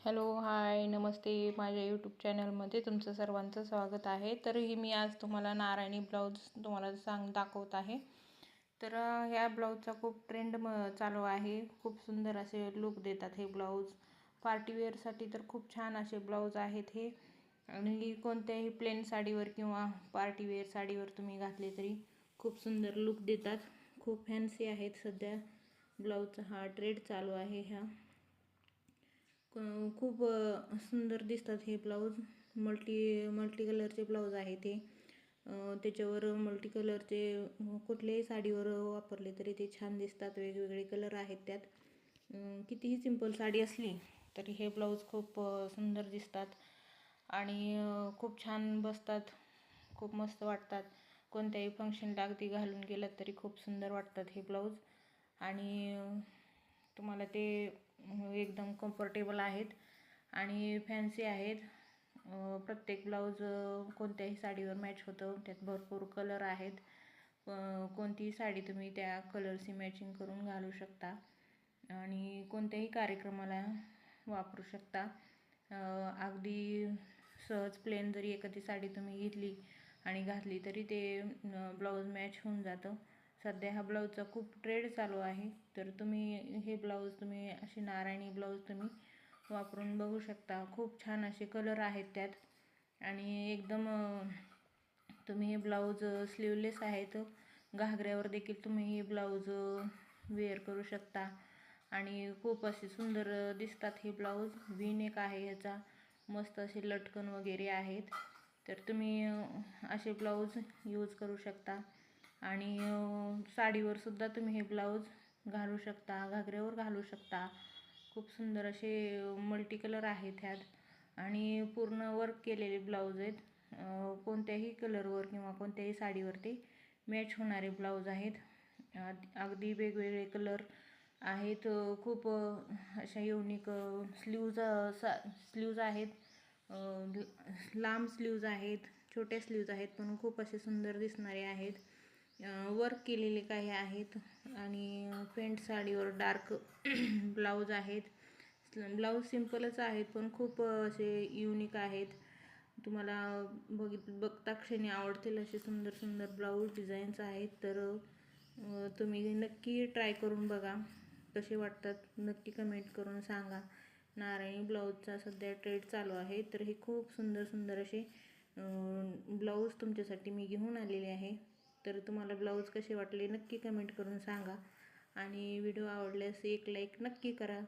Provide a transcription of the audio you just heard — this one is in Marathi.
हॅलो, हाय, नमस्ते. माझ्या यूट्यूब चॅनलमध्ये तुमचं सर्वांचं स्वागत आहे. तरीही मी आज तुम्हाला नारायणी ब्लाऊज दाखवत आहे. तर ह्या ब्लाऊजचा खूप ट्रेंड चालू आहे. खूप सुंदर असे लुक देतात हे ब्लाऊज. पार्टीवेअरसाठी तर खूप छान असे ब्लाऊज आहेत हे. आणि कोणत्याही प्लेन साडीवर किंवा पार्टीवेअर साडीवर तुम्ही घातले तरी खूप सुंदर लुक देतात. खूप फॅन्सी आहेत. सध्या ब्लाऊजचा हा ट्रेंड चालू आहे. खूप सुंदर दिसतात हे ब्लाऊज. मल्टी कलरचे ब्लाऊज आहे ते. त्याच्यावर मल्टी कलरचे कुठल्याही साडीवर वापरले तरी ते छान दिसतात. वेगवेगळे कलर आहेत त्यात. कितीही सिंपल साडी असली तरी हे ब्लाऊज खूप सुंदर दिसतात आणि खूप छान बसतात. खूप मस्त वाटतात. कोणत्याही फंक्शनला अगदी घालून गेलात तरी खूप सुंदर वाटतात हे ब्लाऊज. आणि तुम्हाला ते एकदम कम्फर्टेबल आहेत आणि फॅन्सी आहेत. प्रत्येक ब्लाऊज कोणत्याही साडीवर मॅच होतं. त्यात भरपूर कलर आहेत. कोणतीही साडी तुम्ही त्या कलरशी मॅचिंग करून घालू शकता आणि कोणत्याही कार्यक्रमाला वापरू शकता. अगदी सहज प्लेन जरी एखादी साडी तुम्ही घेतली आणि घातली तरी ते ब्लाऊज मॅच होऊन जातं. सध्या हा ब्लाऊजचा खूप ट्रेंड चालू आहे. तर तुम्ही हे ब्लाऊज असे नारायणी ब्लाऊज तुम्ही वापरून बघू शकता. खूप छान असे कलर आहेत त्यात आणि एकदम तुम्ही हे ब्लाऊज स्लीवलेस आहेत. घागऱ्यावर देखील तुम्ही हे ब्लाऊज वेअर करू शकता आणि खूप असे सुंदर दिसतात हे ब्लाऊज. व्ही नेक आहे ह्याचा. मस्त असे लटकन वगैरे आहेत. तर तुम्ही असे ब्लाऊज यूज करू शकता आणि साडीवर सुद्धा तुम्ही हे ब्लाऊज घालू शकता, घागऱ्यावर घालू शकता. खूप सुंदर असे मल्टी कलर आहेत ह्यात आणि पूर्ण वर्क केलेले ब्लाऊज आहेत. कोणत्याही कलरवर किंवा कोणत्याही साडीवरती मॅच होणारे ब्लाऊज आहेत. अगदी वेगवेगळे कलर आहेत. खूप अशा युनिक स्लीव्ज आहेत. लांब स्लीव्ज आहेत, छोट्या स्लीव्ज आहेत, पण खूप असे सुंदर दिसणारे आहेत. वर्क केलेले काही आहेत आणि पेंट साडीवर डार्क ब्लाऊज आहेत. ब्लाऊज सिंपलच आहेत पण खूप असे युनिक आहेत. तुम्हाला बघता क्षणी आवडतील असे सुंदर सुंदर ब्लाऊज डिझाईन्स आहेत. तर तुम्ही नक्की ट्राय करून बघा. कसे वाटतात नक्की कमेंट करून सांगा. नारायणी ब्लाऊजचा सध्या ट्रेंड चालू आहे. तर हे खूप सुंदर सुंदर असे ब्लाऊज तुमच्यासाठी मी घेऊन आलेले आहे. तर तुम्हाला ब्लाऊज कसे वाटले नक्की कमेंट करून सांगा आणि व्हिडिओ आवडल्यास एक लाईक नक्की करा.